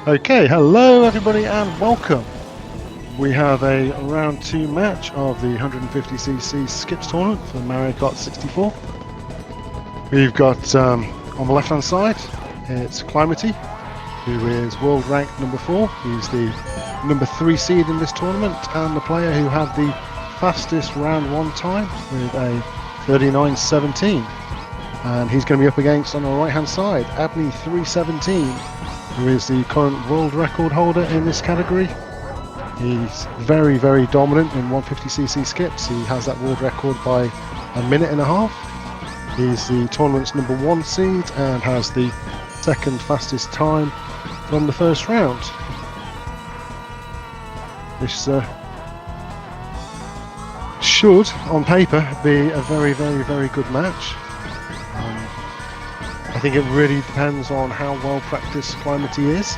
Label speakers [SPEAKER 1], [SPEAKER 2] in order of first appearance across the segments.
[SPEAKER 1] Okay, hello everybody and welcome. We have a round 2 match of the 150cc skips tournament for Mario Kart 64. We've got on the left hand side, it's Climatee, who is world rank number 4. He's the number 3 seed in this tournament and the player who had the fastest round 1 time with a 39.17. And he's going to be up against, on the right hand side, abney317, who is the current world record holder in this category. He's very, very dominant in 150cc skips. He has that world record by a minute and a half. He's the tournament's number 1 seed and has the second fastest time from the first round. This should, on paper, be a very, very, very good match. I think it really depends on how well practiced Climatee is.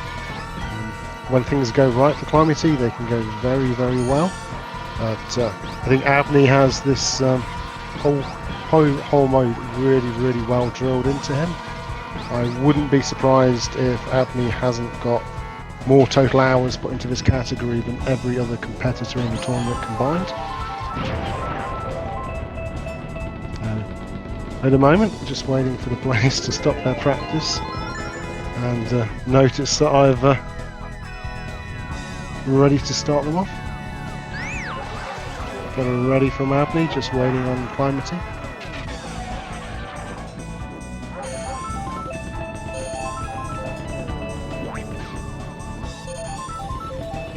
[SPEAKER 1] When things go right for Climatee, they can go very, very well. But I think Abney has this whole mode really, really well drilled into him. I wouldn't be surprised if Abney hasn't got more total hours put into this category than every other competitor in the tournament combined. At the moment, just waiting for the players to stop their practice and notice that I've ready to start them off. Got it ready from Abney, just waiting on Climatee.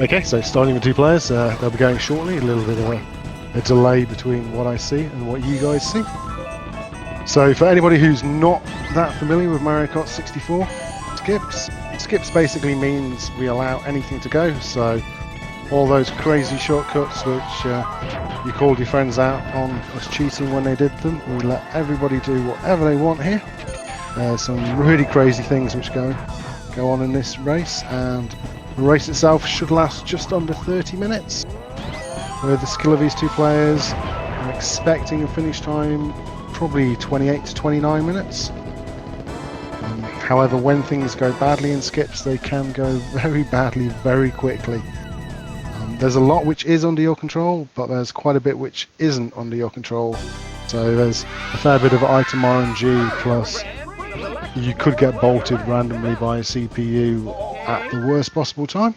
[SPEAKER 1] Okay, so starting with 2 players, they'll be going shortly, a little bit of a delay between what I see and what you guys see. So for anybody who's not that familiar with Mario Kart 64 skips basically means we allow anything to go. So all those crazy shortcuts which you called your friends out on us cheating when they did them, we let everybody do whatever they want here. There's some really crazy things which go on in this race, and the race itself should last just under 30 minutes. With the skill of these 2 players, I'm expecting a finish time probably 28 to 29 minutes. However, when things go badly in skips, they can go very badly very quickly. There's a lot which is under your control, but there's quite a bit which isn't under your control. So there's a fair bit of item RNG, plus you could get bolted randomly by a CPU at the worst possible time.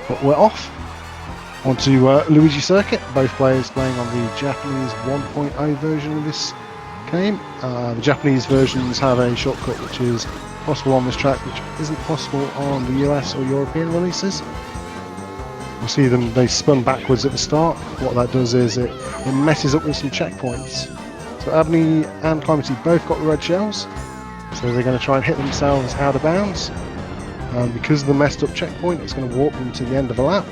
[SPEAKER 1] But we're off onto Luigi circuit, both players playing on the Japanese 1.0 version of this game. The Japanese versions have a shortcut which is possible on this track, which isn't possible on the US or European releases. You'll see them, they spun backwards at the start. What that does is it messes up with some checkpoints. So Abney and Climatee both got the red shells, so they're going to try and hit themselves out of bounds. And because of the messed up checkpoint, it's going to warp them to the end of a lap.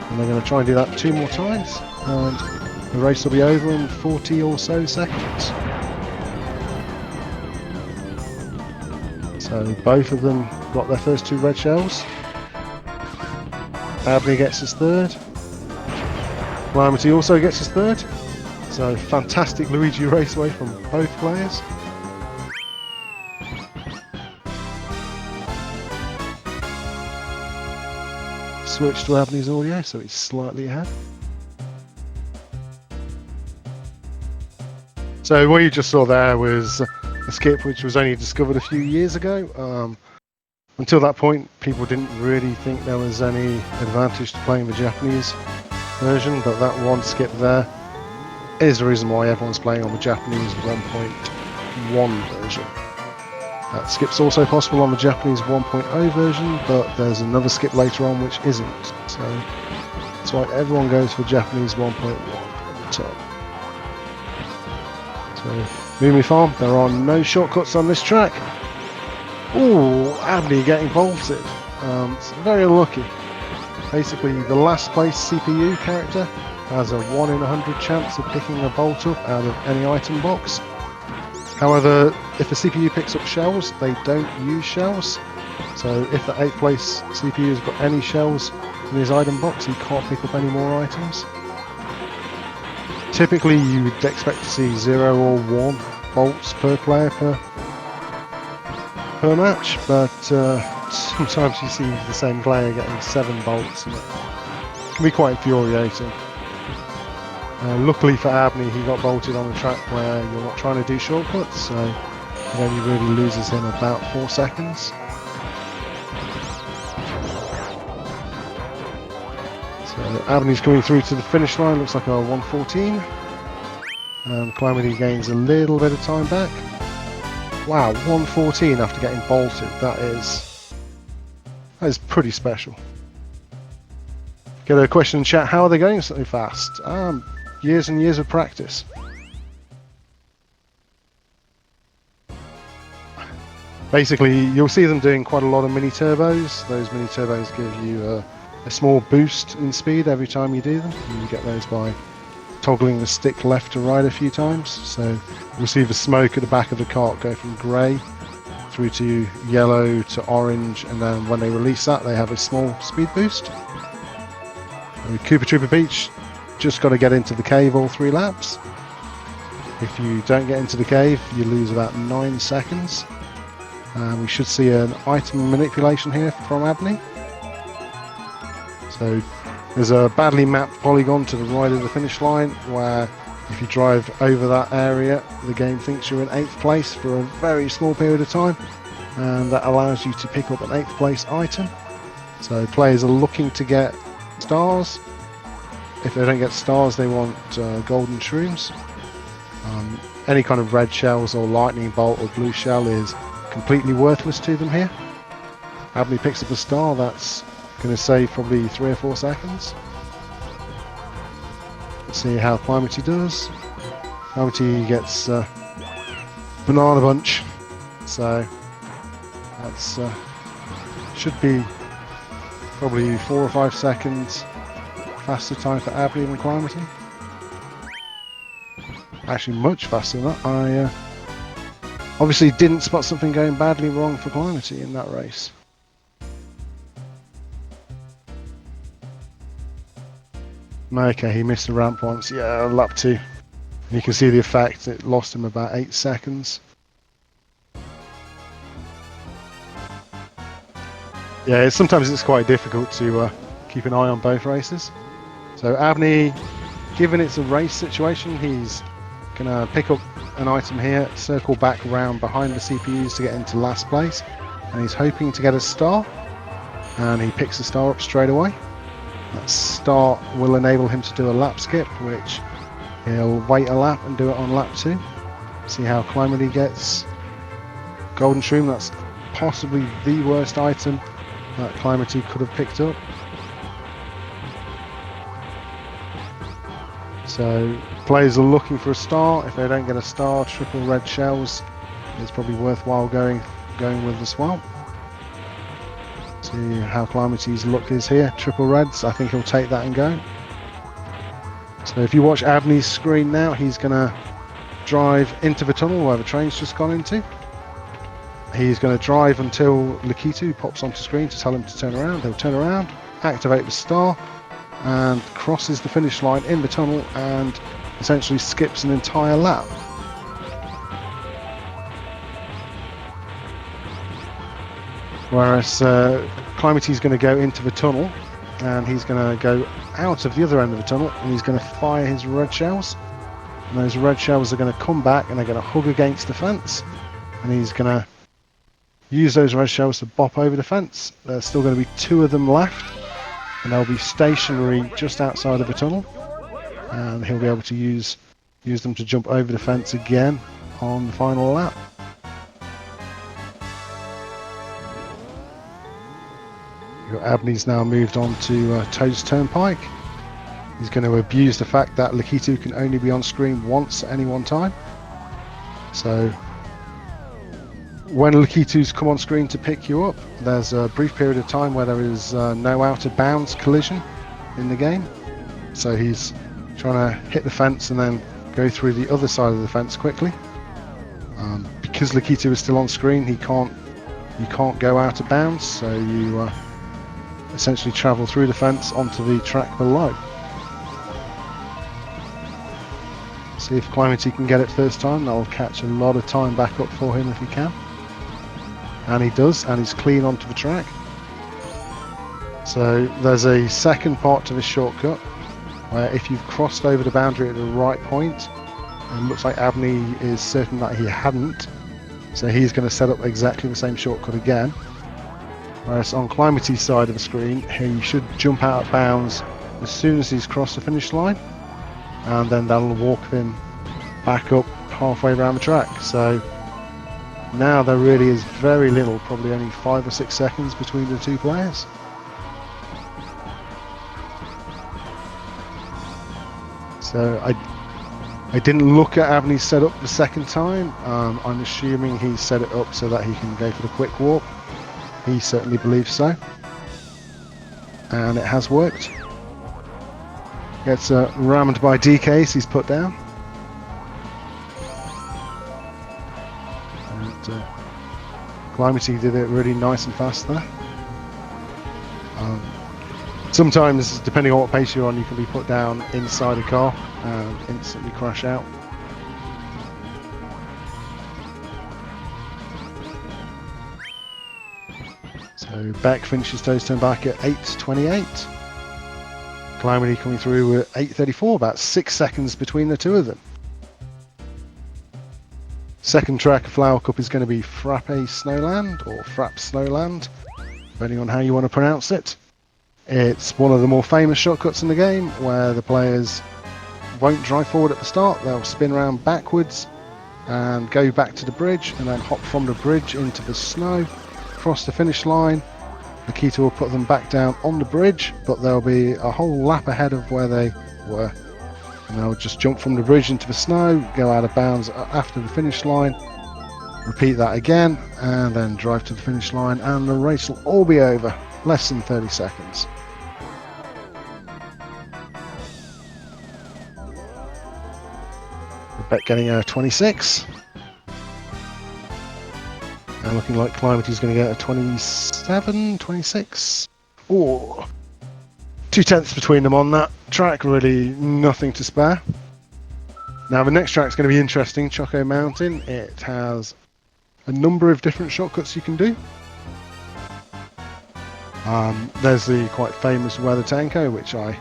[SPEAKER 1] And they're going to try and do that 2 more times, and the race will be over in 40 or so seconds. So both of them got their first 2 red shells. Abney gets his 3rd. Climatee also gets his 3rd. So fantastic Luigi Raceway from both players. Switch to Abney's audio, so he's slightly ahead. So what you just saw there was a skip which was only discovered a few years ago. Until that point, people didn't really think there was any advantage to playing the Japanese version, but that one skip there is the reason why everyone's playing on the Japanese 1.1 version. That skip's also possible on the Japanese 1.0 version, but there's another skip later on which isn't. So that's why everyone goes for Japanese 1.1 at the top. So, Mumi Farm, there are no shortcuts on this track. Ooh, Abney getting bolted. It's very unlucky. Basically, the last place CPU character has a 1 in 100 chance of picking a bolt up out of any item box. However, if the CPU picks up shells, they don't use shells. So if the 8th place CPU has got any shells in his item box, he can't pick up any more items. Typically you would expect to see 0 or 1 bolts per player per match, but sometimes you see the same player getting 7 bolts, and it can be quite infuriating. Luckily for Abney, he got bolted on a track where you're not trying to do shortcuts, so it only really loses him about 4 seconds. So Abney's coming through to the finish line, looks like a 1:14. Climatee gains a little bit of time back. Wow, 1:14 after getting bolted. That is pretty special. Get a question in chat. How are they going so fast? Years and years of practice. Basically, you'll see them doing quite a lot of mini turbos. Those mini turbos give you a small boost in speed every time you do them. And you get those by toggling the stick left to right a few times. So you'll see the smoke at the back of the kart go from grey through to yellow to orange, and then when they release that, they have a small speed boost. And with Cooper Trooper Beach, just got to get into the cave all 3 laps. If you don't get into the cave, you lose about 9 seconds. We should see an item manipulation here from Abney. So there's a badly mapped polygon to the right of the finish line where if you drive over that area, the game thinks you're in 8th place for a very small period of time, and that allows you to pick up an 8th place item. So players are looking to get stars. If they don't get stars, they want golden shrooms. Any kind of red shells or lightning bolt or blue shell is completely worthless to them here. Abney picks up a star. That's going to save probably 3 or 4 seconds. Let's see how Climatee does. Climatee gets banana bunch, so that's should be probably 4 or 5 seconds faster time for Abney than Climatee. Actually much faster than that. I obviously didn't spot something going badly wrong for Climatee in that race. Okay, he missed the ramp once. Yeah, lap 2. And you can see the effect. It lost him about 8 seconds. Yeah, sometimes it's quite difficult to keep an eye on both races. So Abney, given it's a race situation, he's going to pick up an item here, circle back around behind the CPUs to get into last place, and he's hoping to get a star, and he picks the star up straight away. That star will enable him to do a lap skip, which he'll wait a lap and do it on lap 2. See how Climatee gets. Golden Shroom, that's possibly the worst item that Climatee could have picked up. So players are looking for a star. If they don't get a star, triple red shells is probably worthwhile going with as well. See how Climatee's luck is here. Triple reds, I think he'll take that and go. So if you watch Abney's screen now, he's going to drive into the tunnel where the train's just gone into. He's going to drive until Lakitu pops onto screen to tell him to turn around. He'll turn around, activate the star, and crosses the finish line in the tunnel and essentially skips an entire lap. Whereas Climatee's going to go into the tunnel and he's going to go out of the other end of the tunnel and he's going to fire his red shells. And those red shells are going to come back and they're going to hug against the fence. And he's going to use those red shells to bop over the fence. There's still going to be 2 of them left. And they'll be stationary just outside of the tunnel, and he'll be able to use them to jump over the fence again on the final lap. Abney's now moved on to Toad's Turnpike. He's going to abuse the fact that Lakitu can only be on screen once at any one time. So when Lakitu's come on screen to pick you up, there's a brief period of time where there is no out of bounds collision in the game. So he's trying to hit the fence and then go through the other side of the fence quickly. Because Lakitu is still on screen, you can't go out of bounds, so you essentially travel through the fence onto the track below. See if Climatee can get it first time. That'll catch a lot of time back up for him if he can. And he does, and he's clean onto the track. So there's a second part to this shortcut, where if you've crossed over the boundary at the right point, and it looks like Abney is certain that he hadn't, so he's going to set up exactly the same shortcut again. Whereas on Climatee's side of the screen, he should jump out of bounds as soon as he's crossed the finish line, and then that'll walk him back up halfway around the track. So now there really is very little, probably only 5 or 6 seconds between the two players. So I didn't look at Abney's setup the second time. I'm assuming he set it up so that he can go for the quick warp. He certainly believes so, and it has worked. Gets rammed by DKs, he's put down. And Climatee did it really nice and fast there. Sometimes, depending on what pace you're on, you can be put down inside a car and instantly crash out. So Beck finishes Toes turn back at 8:28. Climatee coming through at 8:34, about 6 seconds between the two of them. Second track of Flower Cup is going to be Frappe Snowland, or Frappe Snowland, depending on how you want to pronounce it. It's one of the more famous shortcuts in the game, where the players won't drive forward at the start, they'll spin around backwards and go back to the bridge, and then hop from the bridge into the snow, cross the finish line. Nikita will put them back down on the bridge, but they'll be a whole lap ahead of where they were. And they'll just jump from the bridge into the snow, go out of bounds after the finish line, repeat that again, and then drive to the finish line, and the race will all be over. Less than 30 seconds. Beck getting a 26. And looking like Climatee's going to get a 27, 26. Oh, 2 tenths between them on that track, really nothing to spare. Now the next track's going to be interesting, Choco Mountain. It has a number of different shortcuts you can do. There's the quite famous Weather Tanko, which I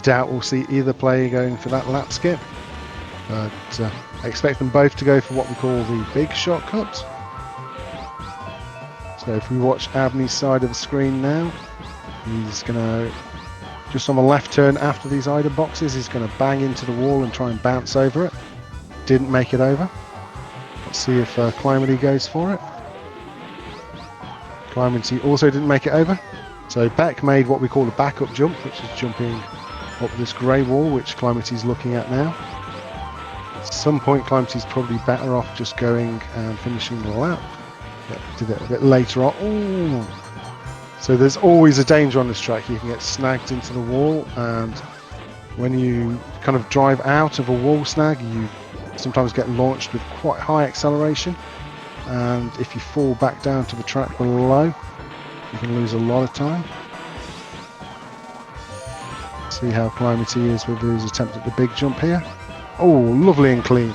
[SPEAKER 1] doubt we'll see either player going for that lap skip. But I expect them both to go for what we call the big shortcut. So if we watch Abney's side of the screen now, he's going to, just on the left turn after these item boxes, he's going to bang into the wall and try and bounce over it. Didn't make it over. Let's see if Climatee goes for it. Climatee also didn't make it over. So Beck made what we call a backup jump, which is jumping up this grey wall, which Climatee's looking at now. At some point Climatee's probably better off just going and finishing the lap. Yeah, did it a bit later on. Ooh. So there's always a danger on this track. You can get snagged into the wall, and when you kind of drive out of a wall snag, you sometimes get launched with quite high acceleration, and if you fall back down to the track below, you can lose a lot of time. See how Climatee is with his attempt at the big jump here. Oh, lovely and clean.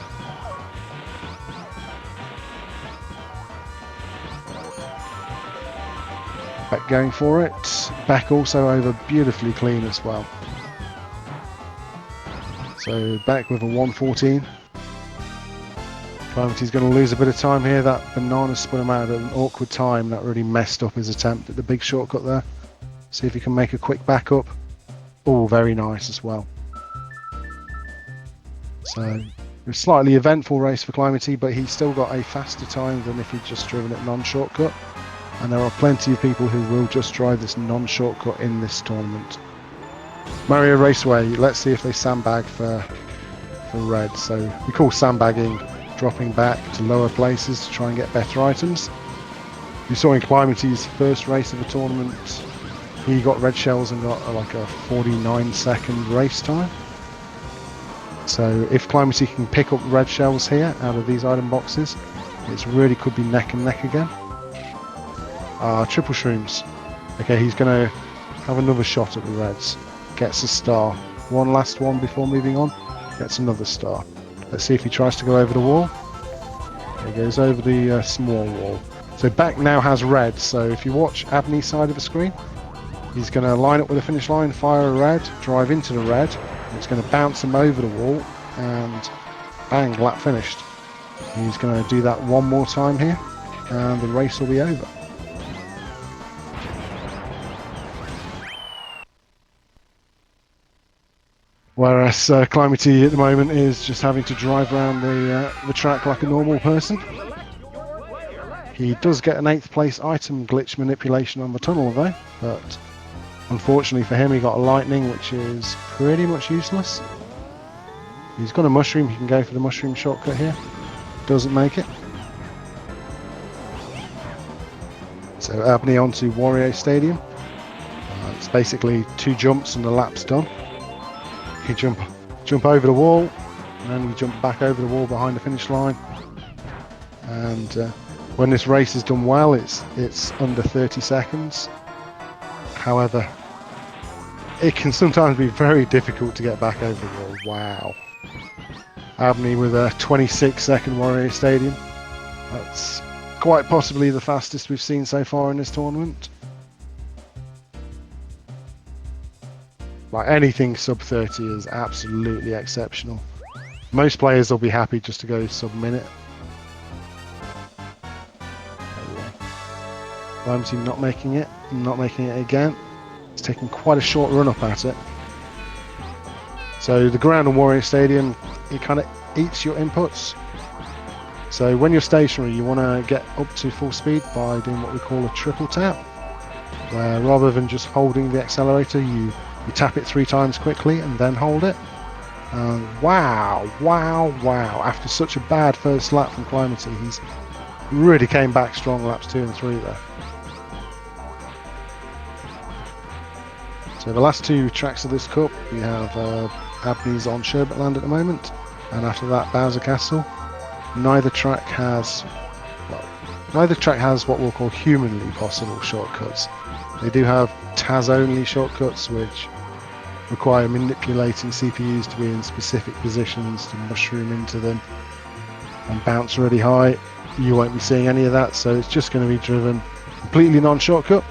[SPEAKER 1] Beck going for it. Beck also over beautifully clean as well. So Beck with a 1:14. Climatee's going to lose a bit of time here. That banana spun him out at an awkward time. That really messed up his attempt at the big shortcut there. See if he can make a quick backup. Oh, very nice as well. So a slightly eventful race for Climatee, but he's still got a faster time than if he'd just driven it non-shortcut. And there are plenty of people who will just drive this non-shortcut in this tournament. Mario Raceway, let's see if they sandbag for red. So we call sandbagging dropping back to lower places to try and get better items. You saw in Climatee's first race of the tournament, he got red shells and got like a 49-second race time. So if Climatee can pick up red shells here out of these item boxes, it really could be neck and neck again. Triple shrooms. Okay, he's going to have another shot at the reds. Gets a star. One last one before moving on. Gets another star. Let's see if he tries to go over the wall. He goes over the small wall. So back now has red, so if you watch Abney's side of the screen, he's going to line up with the finish line, fire a red, drive into the red, and it's going to bounce him over the wall, and bang, lap finished. He's going to do that one more time here, and the race will be over. Whereas Climatee at the moment is just having to drive around the track like a normal person. He does get an 8th place item glitch manipulation on the tunnel though, but unfortunately for him he got a lightning, which is pretty much useless. He's got a mushroom, he can go for the mushroom shortcut here. Doesn't make it. So Abney onto WARIO Stadium. It's basically 2 jumps and the lap's done. You jump over the wall, and then you jump back over the wall behind the finish line. And when this race is done well, it's under 30 seconds. However, it can sometimes be very difficult to get back over the wall. Wow. Abney with a 26-second WARIO Stadium. That's quite possibly the fastest we've seen so far in this tournament. Like anything sub 30 is absolutely exceptional. Most players will be happy just to go sub-minute. Climatee not making it again. It's taking quite a short run up at it. So the ground on WARIO Stadium, it kind of eats your inputs. So when you're stationary, you want to get up to full speed by doing what we call a triple tap, where rather than just holding the accelerator, you tap it 3 times quickly and then hold it. Wow. After such a bad first lap from Climatee, he's really came back strong laps 2 and 3 there. So the last 2 tracks of this cup, we have Abney's on Sherbet Land at the moment, and after that Bowser Castle. Neither track has what we'll call humanly possible shortcuts. They do have TAS only shortcuts, which require manipulating CPUs to be in specific positions to mushroom into them and bounce really high. You won't be seeing any of that, so it's just going to be driven completely non-shortcut.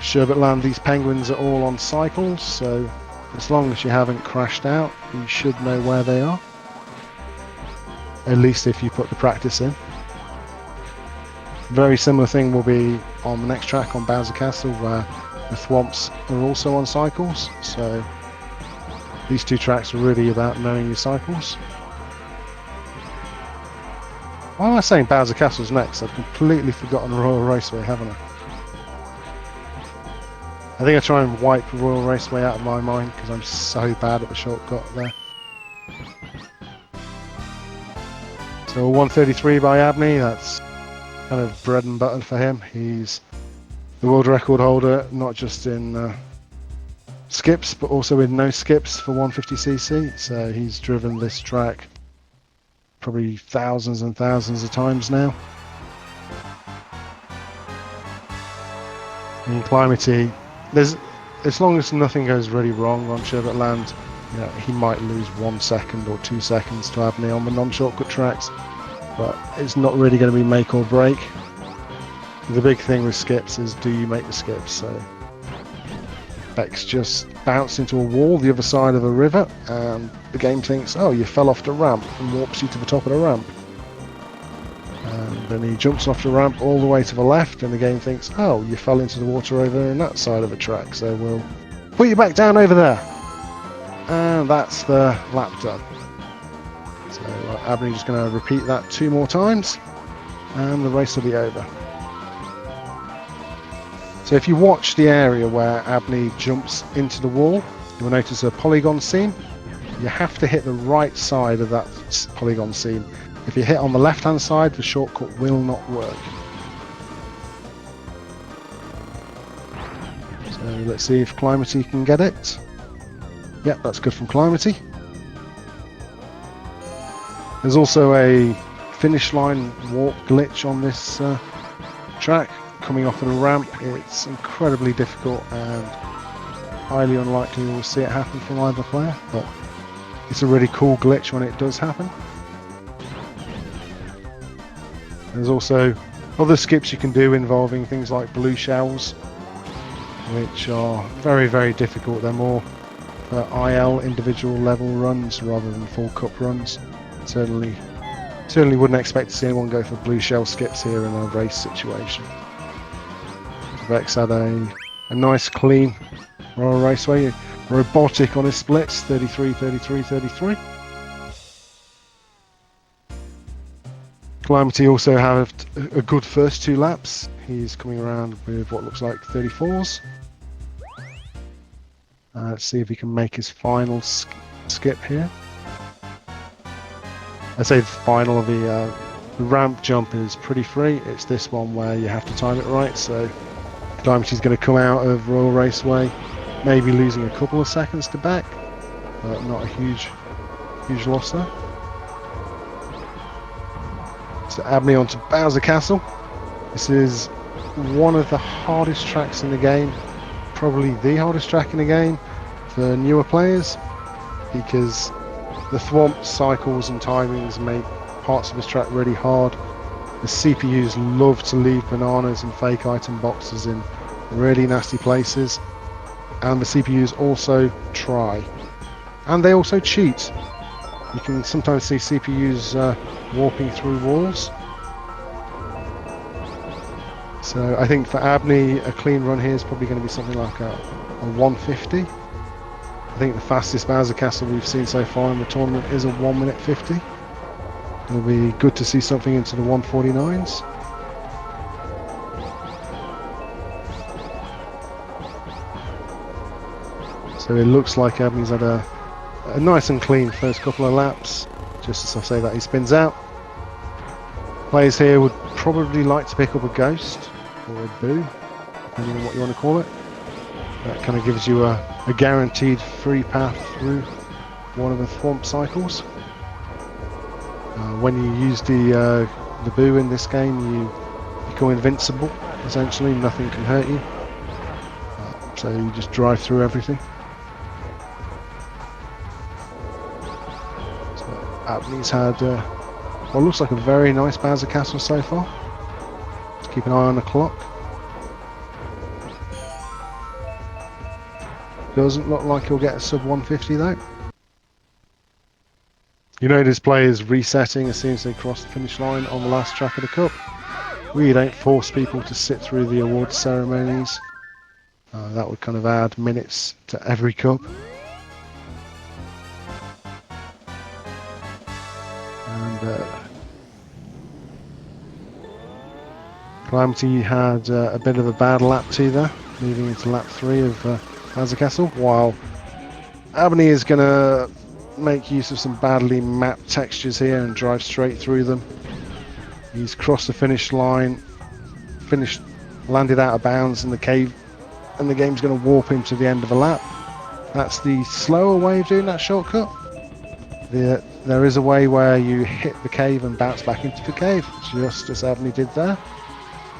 [SPEAKER 1] Sherbet Land, these penguins are all on cycles, so as long as you haven't crashed out, you should know where they are. At least if you put the practice in. Very similar thing will be on the next track on Bowser Castle, where the Thwomps are also on cycles, so these 2 tracks are really about knowing your cycles. Why am I saying Bowser Castle's next? I've completely forgotten Royal Raceway, haven't I? I think I try and wipe Royal Raceway out of my mind because I'm so bad at the shortcut there. So 133 by Abney, that's kind of bread and butter for him. He's the world record holder, not just in skips, but also in no skips for 150cc. So he's driven this track probably thousands and thousands of times now. In Climatee, as long as nothing goes really wrong on Sherbet Land, you know, he might lose 1 second or 2 seconds to Abney on the non-shortcut tracks, but it's not really going to be make or break. The big thing with skips is, do you make the skips? So Beck's just bounced into a wall the other side of a river, and the game thinks, oh, you fell off the ramp, and warps you to the top of the ramp. And then he jumps off the ramp all the way to the left, and the game thinks, oh, you fell into the water over in that side of the track, so we'll put you back down over there. And that's the lap done. So Abney's just going to repeat that 2 more times, and the race will be over. So if you watch the area where Abney jumps into the wall, you'll notice a polygon scene. You have to hit the right side of that polygon scene. If you hit on the left hand side, the shortcut will not work. So let's see if Climatee can get it. Yep, that's good from Climatee. There's also a finish line warp glitch on this track. Coming off of the ramp, it's incredibly difficult and highly unlikely we'll see it happen from either player, but it's a really cool glitch when it does happen. There's also other skips you can do involving things like blue shells, which are very, very difficult. They're more IL individual level runs rather than full cup runs. Certainly wouldn't expect to see anyone go for blue shell skips here in a race situation. Vex had a nice clean Royal Raceway, robotic on his splits, 33, 33, 33. Climatee also had a good first 2 laps. He's coming around with what looks like 34s. Let's see if he can make his final skip here. I say the final of the ramp jump is pretty free. It's this one where you have to time it right. So Climatee's going to come out of Royal Raceway, maybe losing a couple of seconds to back, but not a huge loss there. So Abney onto Bowser Castle. This is one of the hardest tracks in the game, probably the hardest track in the game for newer players, because the thwomp cycles and timings make parts of this track really hard. The CPUs love to leave bananas and fake item boxes in really nasty places, and the CPUs also try, and they also cheat. You can sometimes see CPUs warping through walls. So I think for Abney, a clean run here is probably going to be something like a 150. I think the fastest Bowser Castle we've seen so far in the tournament is a 1 minute 50. It'll be good to see something into the 149s. So it looks like Abney's had a nice and clean first couple of laps, just as I say that he spins out. Players here would probably like to pick up a ghost or a boo, depending on what you want to call it. That kind of gives you a guaranteed free path through one of the thwomp cycles. When you use the boo in this game, you become invincible. Essentially, nothing can hurt you. So you just drive through everything. Abney's had what looks like a very nice Bowser Castle so far. Let's keep an eye on the clock. Doesn't look like he'll get a sub 150 though. You notice players resetting as soon as they cross the finish line on the last track of the cup. We don't force people to sit through the awards ceremonies. That would kind of add minutes to every cup. And Climatee had a bit of a bad lap 2 there, moving into lap 3 of Bowser Castle, while Abney is going to make use of some badly mapped textures here and drive straight through them. He's crossed the finish line, landed out of bounds in the cave, and the game's going to warp him to the end of the lap. That's the slower way of doing that shortcut. There is a way where you hit the cave and bounce back into the cave, just as Abney did there.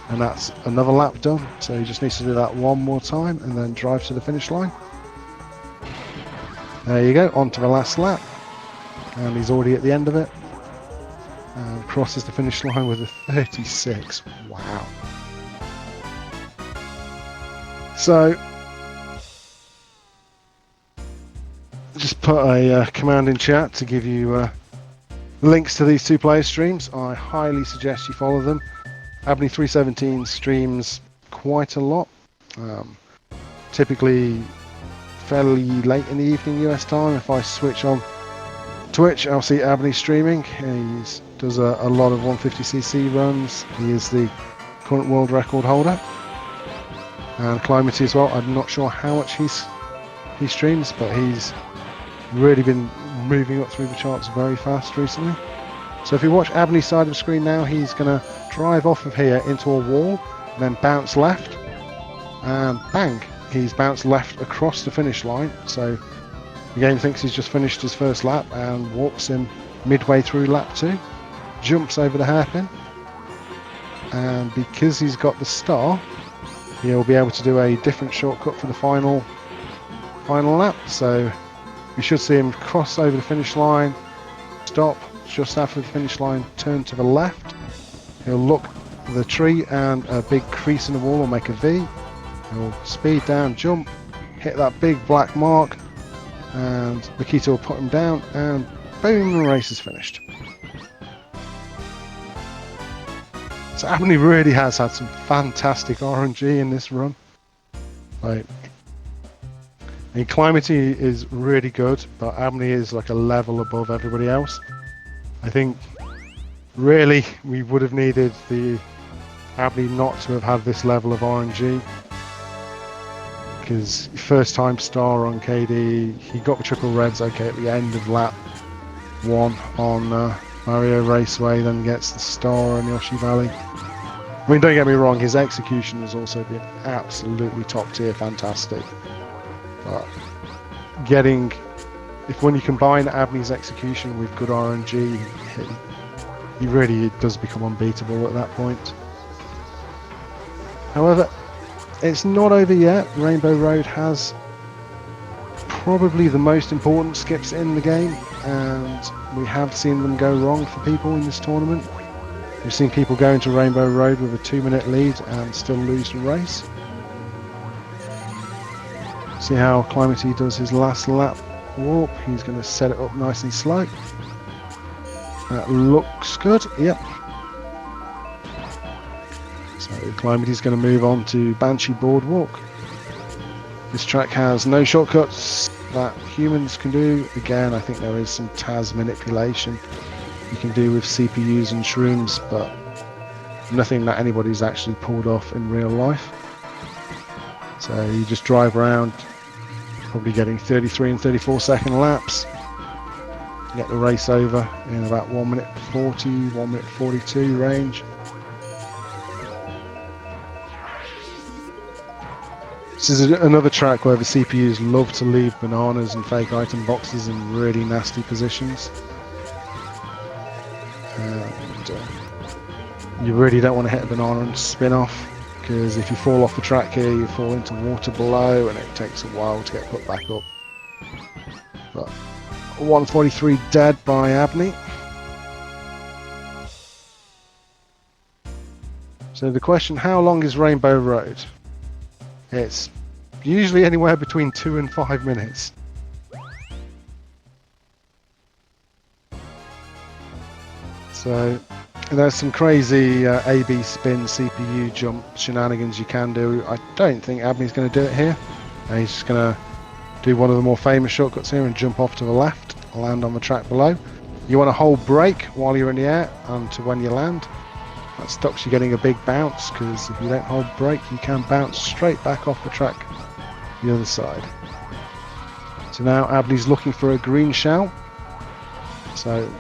[SPEAKER 1] And that's another lap done, so he just needs to do that one more time and then drive to the finish line. There you go, on to the last lap, and he's already at the end of it, and crosses the finish line with a 36. Wow. So just put a command in chat to give you links to these 2 players' streams. I highly suggest you follow them. abney317 streams quite a lot, typically fairly late in the evening US time. If I switch on Twitch, I'll see Abney streaming. He does a lot of 150cc runs. He is the current world record holder. And Climatee as well. I'm not sure how much he streams, but he's really been moving up through the charts very fast recently. So if you watch Abney's side of the screen now, he's going to drive off of here into a wall, then bounce left, and bang, he's bounced left across the finish line. So the game thinks he's just finished his first lap and walks him midway through lap 2, jumps over the hairpin, and because he's got the star, he'll be able to do a different shortcut for the final lap. So we should see him cross over the finish line, stop just after the finish line, turn to the left, He'll look for the tree and a big crease in the wall will make a V. He'll speed down, jump, hit that big black mark, and Makita will put him down, and boom, the race is finished. So Abney really has had some fantastic RNG in this run. Like, I mean, Climatee is really good, but Abney is like a level above everybody else. I think really we would have needed the Abney not to have had this level of RNG, because first time star on KD, he got the triple reds okay at the end of lap 1 on WARIO Raceway, then gets the star on Yoshi Valley. I mean, don't get me wrong, his execution has also been absolutely top tier, fantastic. But when you combine Abney's execution with good RNG, he really does become unbeatable at that point. However, it's not over yet. Rainbow Road has probably the most important skips in the game, and we have seen them go wrong for people in this tournament. We've seen people go into Rainbow Road with a 2-minute lead and still lose the race. See how Climatee does his last lap warp. He's going to set it up nice and slow. That looks good, yep. So Climatee's going to move on to Banshee Boardwalk. This track has no shortcuts that humans can do. Again, I think there is some TAS manipulation you can do with CPUs and shrooms, but nothing that anybody's actually pulled off in real life. So you just drive around, probably getting 33 and 34 second laps. Get the race over in about 1 minute 40, 1 minute 42 range. This is another track where the CPUs love to leave bananas and fake item boxes in really nasty positions. And you really don't want to hit a banana and spin off, because if you fall off the track here, you fall into water below and it takes a while to get put back up. But 143 dead by Abney. So the question, how long is Rainbow Road? It's usually anywhere between 2 and 5 minutes. So there's some crazy AB spin CPU jump shenanigans you can do. I don't think Abney's going to do it here. He's just going to do one of the more famous shortcuts here and jump off to the left, land on the track below. You want to hold brake while you're in the air and to when you land. That stops you getting a big bounce, because if you don't hold brake you can bounce straight back off the track the other side. So now Abney's looking for a green shell. So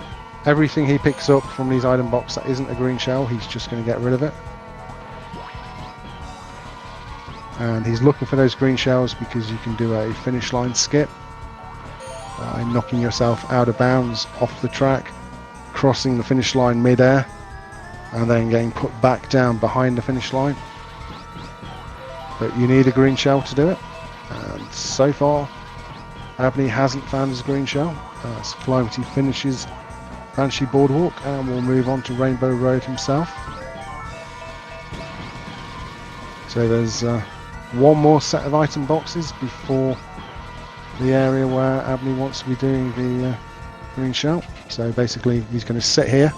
[SPEAKER 1] everything he picks up from these item box that isn't a green shell, he's just going to get rid of it. And he's looking for those green shells because you can do a finish line skip by knocking yourself out of bounds off the track, crossing the finish line mid-air, and then getting put back down behind the finish line. But you need a green shell to do it, and so far Abney hasn't found his green shell. So Climatee finishes Banshee Boardwalk and we'll move on to Rainbow Road himself. So there's one more set of item boxes before the area where Abney wants to be doing the green shell. So basically he's going to sit here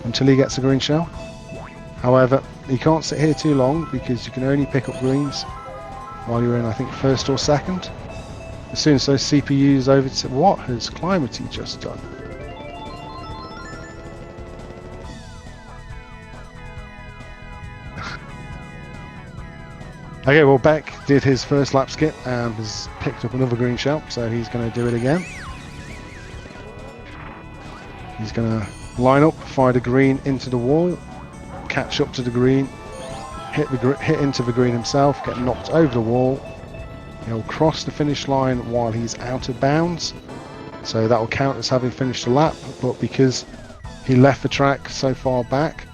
[SPEAKER 1] until he gets a green shell. However, he can't sit here too long because you can only pick up greens while you're in, I think, first or second. As soon as those CPUs over to... What has Climatee just done? Okay, well, Beck did his first lap skip and has picked up another green shell, so he's going to do it again. He's going to line up, fire the green into the wall, catch up to the green, hit into the green himself, get knocked over the wall. He'll cross the finish line while he's out of bounds, so that will count as having finished the lap, but because he left the track so far back,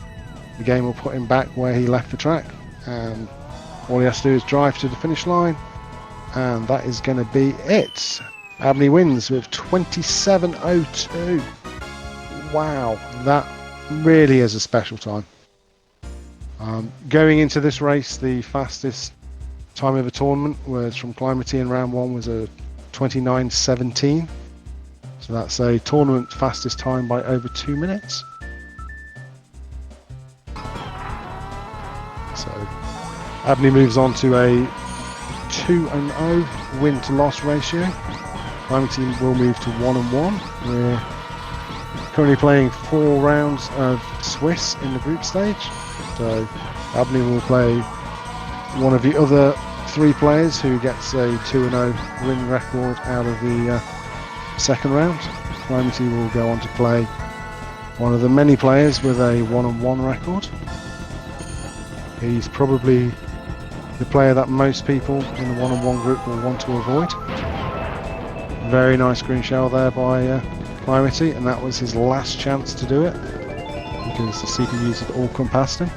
[SPEAKER 1] the game will put him back where he left the track, and all he has to do is drive to the finish line, and that is going to be it. Abney wins with 27.02. Wow, that really is a special time. Going into this race, the fastest time of the tournament was from Climatee in round 1 was a 29:17. So that's a tournament fastest time by over 2 minutes. So Abney moves on to a 2-0 win to loss ratio. Climatee will move to 1-1. We're currently playing 4 rounds of Swiss in the group stage. So Abney will play one of the other 3 players who gets a 2-0 win record out of the second round. Climatee will go on to play one of the many players with a 1-1 record. He's probably the player that most people in the 1-1 group will want to avoid. Very nice green shell there by Climatee, and that was his last chance to do it because the CPUs had all come past him.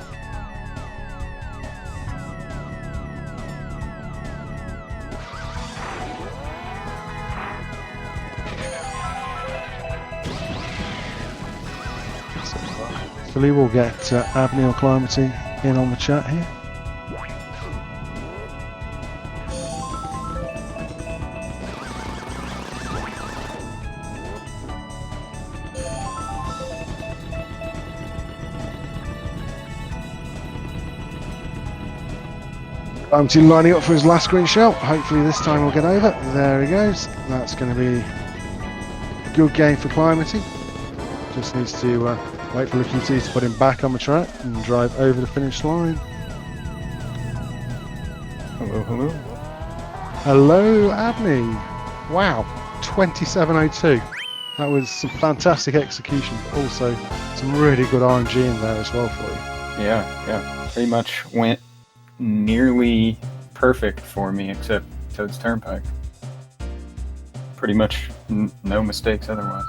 [SPEAKER 1] So hopefully we'll get Abney or Climatee in on the chat here. Climatee lining up for his last green shell. Hopefully this time we'll get over. There he goes. That's going to be a good game for Climatee. Just needs to wait for the QT to put him back on the track and drive over the finish line.
[SPEAKER 2] Hello, hello.
[SPEAKER 1] Hello, Abney. Wow, 27:02. That was some fantastic execution, but also some really good RNG in there as well for you.
[SPEAKER 2] Yeah. Pretty much went nearly perfect for me, except Toad's Turnpike. Pretty much no mistakes otherwise.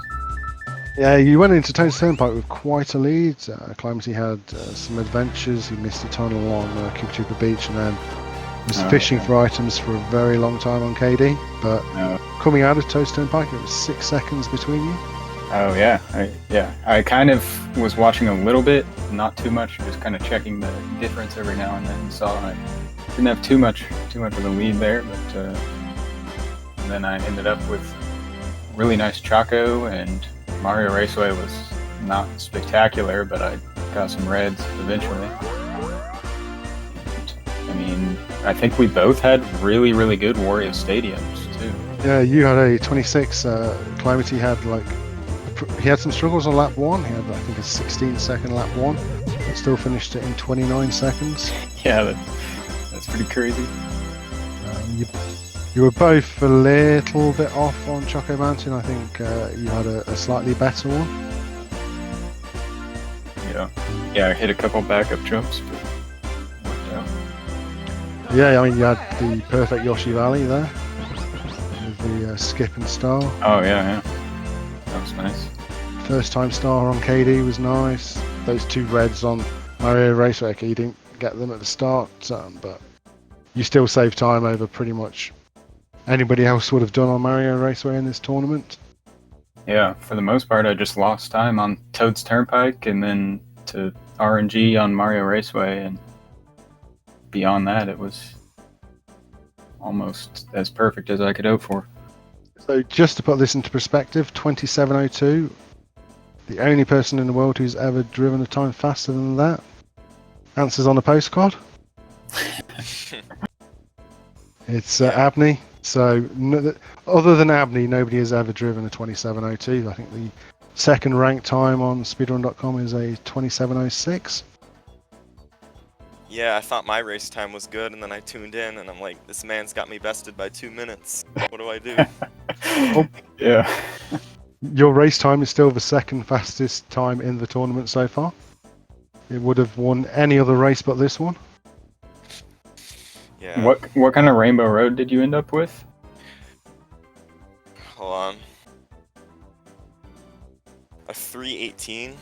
[SPEAKER 1] Yeah, you went into Toad's Turnpike with quite a lead. Climatee had some adventures. He missed a tunnel on Koopa Beach and then was fishing for items for a very long time on KD. But coming out of Toad's Turnpike, it was 6 seconds between you.
[SPEAKER 2] Oh yeah, I kind of was watching a little bit, not too much, just kind of checking the difference every now and then. Saw I didn't have too much of a lead there, but then I ended up with really nice Choco, and Mario Raceway was not spectacular, but I got some reds eventually. And, I mean, I think we both had really good WARIO stadiums too.
[SPEAKER 1] Yeah, you had a 26. Climatee had he had some struggles on lap 1. He had I think a 16-second lap 1, but still finished it in 29 seconds.
[SPEAKER 2] Yeah, that's pretty crazy.
[SPEAKER 1] You were both a little bit off on Choco Mountain. I think you had a slightly better one.
[SPEAKER 2] Yeah, I hit a couple backup jumps, but worked out.
[SPEAKER 1] Yeah, I mean you had the perfect Yoshi Valley there with the skip and star.
[SPEAKER 2] Oh yeah, that was nice.
[SPEAKER 1] First time star on KD was nice. Those 2 reds on Mario Raceway, you didn't get them at the start, but you still saved time over pretty much anybody else would have done on Mario Raceway in this tournament.
[SPEAKER 2] Yeah, for the most part, I just lost time on Toad's Turnpike and then to RNG on Mario Raceway, and beyond that, it was almost as perfect as I could hope for.
[SPEAKER 1] So just to put this into perspective, 27:02, the only person in the world who's ever driven a time faster than that. Answers on a postcard. It's Abney. So other than Abney, nobody has ever driven a 27:02. I think the second ranked time on speedrun.com is a 27:06.
[SPEAKER 3] Yeah, I thought my race time was good, and then I tuned in, and I'm like, this man's got me bested by 2 minutes. What do I do?
[SPEAKER 1] Oh.
[SPEAKER 2] Yeah.
[SPEAKER 1] Your race time is still the second fastest time in the tournament so far. It would have won any other race but this one.
[SPEAKER 3] Yeah.
[SPEAKER 2] What kind of Rainbow Road did you end up with?
[SPEAKER 3] Hold on. A 318.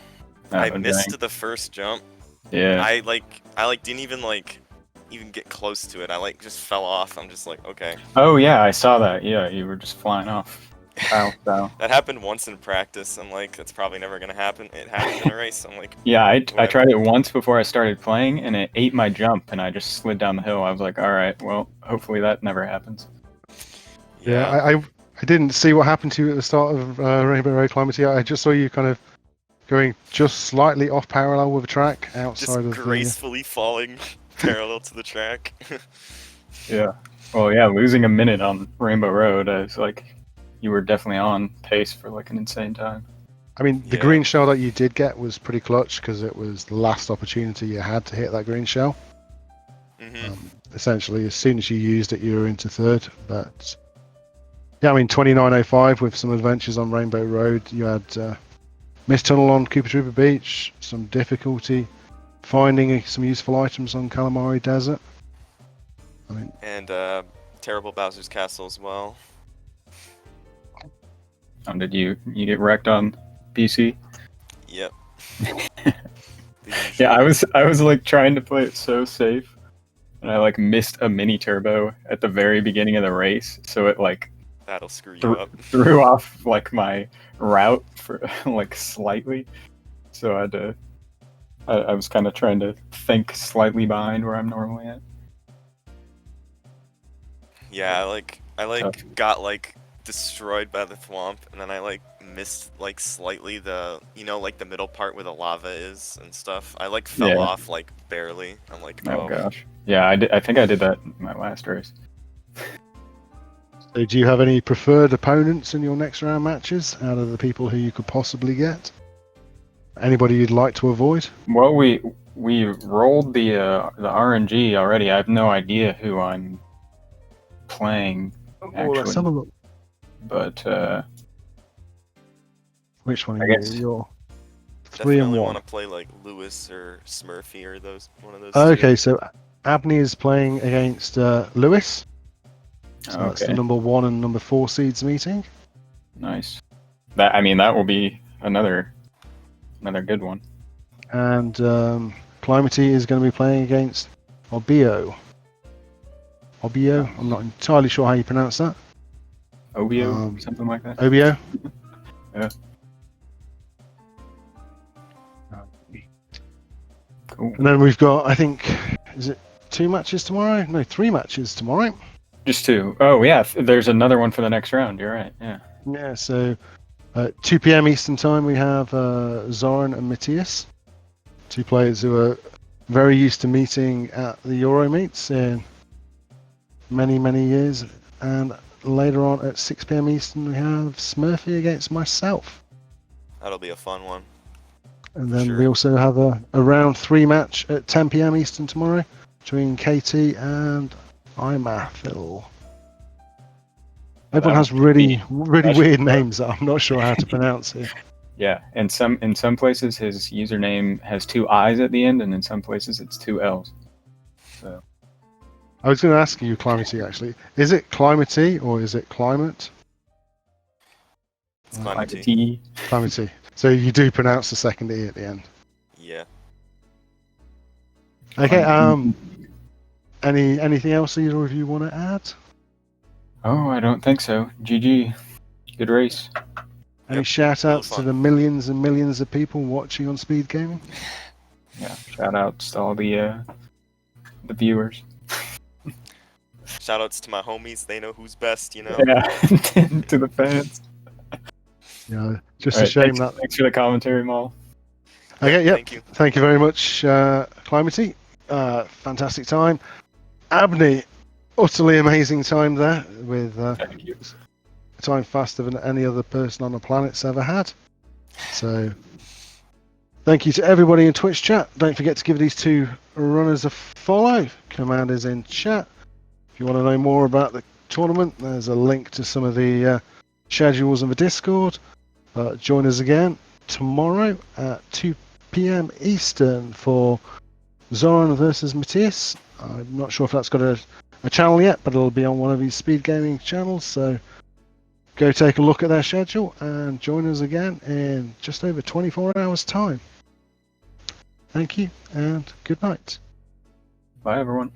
[SPEAKER 2] Oh,
[SPEAKER 3] I missed
[SPEAKER 2] dang.
[SPEAKER 3] the first jump.
[SPEAKER 2] Yeah.
[SPEAKER 3] I didn't even get close to it. I just fell off. I'm just like, okay.
[SPEAKER 2] Oh yeah, I saw that. Yeah, you were just flying off. Style.
[SPEAKER 3] That happened once in practice. I'm like, that's probably never gonna happen. It happened in a race. I'm like,
[SPEAKER 2] Yeah, I
[SPEAKER 3] whatever.
[SPEAKER 2] tried it once before I started playing, and it ate my jump, and I just slid down the hill. I was like, all right, well, hopefully that never happens.
[SPEAKER 1] Yeah, I didn't see what happened to you at the start of Rainbow Road Climatee. I just saw you kind of going just slightly off parallel with the track outside
[SPEAKER 3] just
[SPEAKER 1] of
[SPEAKER 3] gracefully falling parallel to the track.
[SPEAKER 2] Yeah. Well, yeah, losing a minute on Rainbow Road, it's like you were definitely on pace for like an insane time.
[SPEAKER 1] I mean, the
[SPEAKER 3] Yeah.
[SPEAKER 1] green shell that you did get was pretty clutch because it was the last opportunity you had to hit that green shell. Essentially, as soon as you used it, you were into third. But yeah, I mean, 29.05 with some adventures on Rainbow Road. You had mist tunnel on Cooper Trooper Beach, some difficulty finding some useful items on Calamari Desert. I mean,
[SPEAKER 3] And terrible Bowser's Castle as well.
[SPEAKER 2] Did you get wrecked on PC?
[SPEAKER 3] Yep.
[SPEAKER 2] Yeah, I was like trying to play it so safe, and I like missed a mini turbo at the very beginning of the race, so it like
[SPEAKER 3] That'll screw you up.
[SPEAKER 2] threw off like my route for like slightly. So I had to. I was kind of trying to think slightly behind where I'm normally at.
[SPEAKER 3] Yeah, I
[SPEAKER 2] Tough.
[SPEAKER 3] got like destroyed by the thwomp, and then I like missed like slightly the like the middle part where the lava is and stuff. I like fell
[SPEAKER 2] Yeah.
[SPEAKER 3] off like barely. I'm like,
[SPEAKER 2] Oh gosh. Yeah, I think I did that in my last race.
[SPEAKER 1] so do you have any preferred opponents in your next round matches out of the people who you could possibly get? Anybody you'd like to avoid?
[SPEAKER 2] Well, we rolled the RNG already. I have no idea who I'm playing
[SPEAKER 1] Oh, let's have a
[SPEAKER 2] actually,
[SPEAKER 1] look.
[SPEAKER 2] but
[SPEAKER 1] Which one
[SPEAKER 2] I
[SPEAKER 1] are you?
[SPEAKER 2] guess-
[SPEAKER 1] You're 3 and
[SPEAKER 3] definitely
[SPEAKER 1] 1.
[SPEAKER 3] want to play like Lewis or Smurfy or one of those.
[SPEAKER 1] Okay,
[SPEAKER 3] two.
[SPEAKER 1] so Abney is playing against Lewis. So that's the
[SPEAKER 2] okay,
[SPEAKER 1] number 1 and number 4 seeds meeting.
[SPEAKER 2] nice. That will be another good one.
[SPEAKER 1] And Climatee is going to be playing against Obio. Obio? I'm not entirely sure how you pronounce that.
[SPEAKER 2] Obio, something like that.
[SPEAKER 1] Obio?
[SPEAKER 2] Yeah. Cool.
[SPEAKER 1] And then we've got, I think, is it 2 matches tomorrow? No, 3 matches tomorrow.
[SPEAKER 2] Just 2. Oh yeah, there's another one for the next round. You're right. Yeah.
[SPEAKER 1] Yeah, so 2 p.m. Eastern Time we have Zoran and Matthias, 2 players who are very used to meeting at the Euro meets in many, many years. And later on at 6 p.m. Eastern we have Smurfy against myself.
[SPEAKER 3] That'll be a fun one.
[SPEAKER 1] And then
[SPEAKER 3] Sure.
[SPEAKER 1] we also have a round 3 match at 10 p.m. Eastern tomorrow between KT and Imathil. Everyone has really weird names that I'm not sure how to pronounce here.
[SPEAKER 2] Yeah, and in some places his username has 2 I's at the end, and in some places it's 2 L's. So
[SPEAKER 1] I was going to ask you, Climatee, actually. Is it Climatee or is it Climate?
[SPEAKER 3] It's
[SPEAKER 2] like
[SPEAKER 3] Climatee.
[SPEAKER 2] a T.
[SPEAKER 1] Climatee. So you do pronounce the second E at the end.
[SPEAKER 3] Yeah.
[SPEAKER 1] Okay. Anything else either of you want to add?
[SPEAKER 2] Oh, I don't think so. GG. Good race.
[SPEAKER 1] Any
[SPEAKER 3] Yep,
[SPEAKER 1] shout outs
[SPEAKER 3] fun.
[SPEAKER 1] to the millions and millions of people watching on SpeedGaming?
[SPEAKER 2] Yeah. Shout outs to all the viewers.
[SPEAKER 3] Shoutouts to my homies. They know who's best.
[SPEAKER 2] Yeah. To the fans.
[SPEAKER 1] Yeah, just
[SPEAKER 2] All
[SPEAKER 1] a
[SPEAKER 2] right,
[SPEAKER 1] shame that.
[SPEAKER 2] Thanks for the commentary, Maul.
[SPEAKER 1] Okay, yep.
[SPEAKER 3] Thank you.
[SPEAKER 1] Thank you very much, Climatee. Fantastic time. Abney, utterly amazing time there with
[SPEAKER 2] Thank you.
[SPEAKER 1] a time faster than any other person on the planet's ever had. So, thank you to everybody in Twitch chat. Don't forget to give these 2 runners a follow. Command is in chat. If you want to know more about the tournament, there's a link to some of the schedules in the Discord. Join us again tomorrow at 2 p.m. Eastern for Zoran versus Matthias. I'm not sure if that's got a channel yet, but it'll be on one of these SpeedGaming channels. So go take a look at their schedule and join us again in just over 24 hours' time. Thank you and good night.
[SPEAKER 2] Bye, everyone.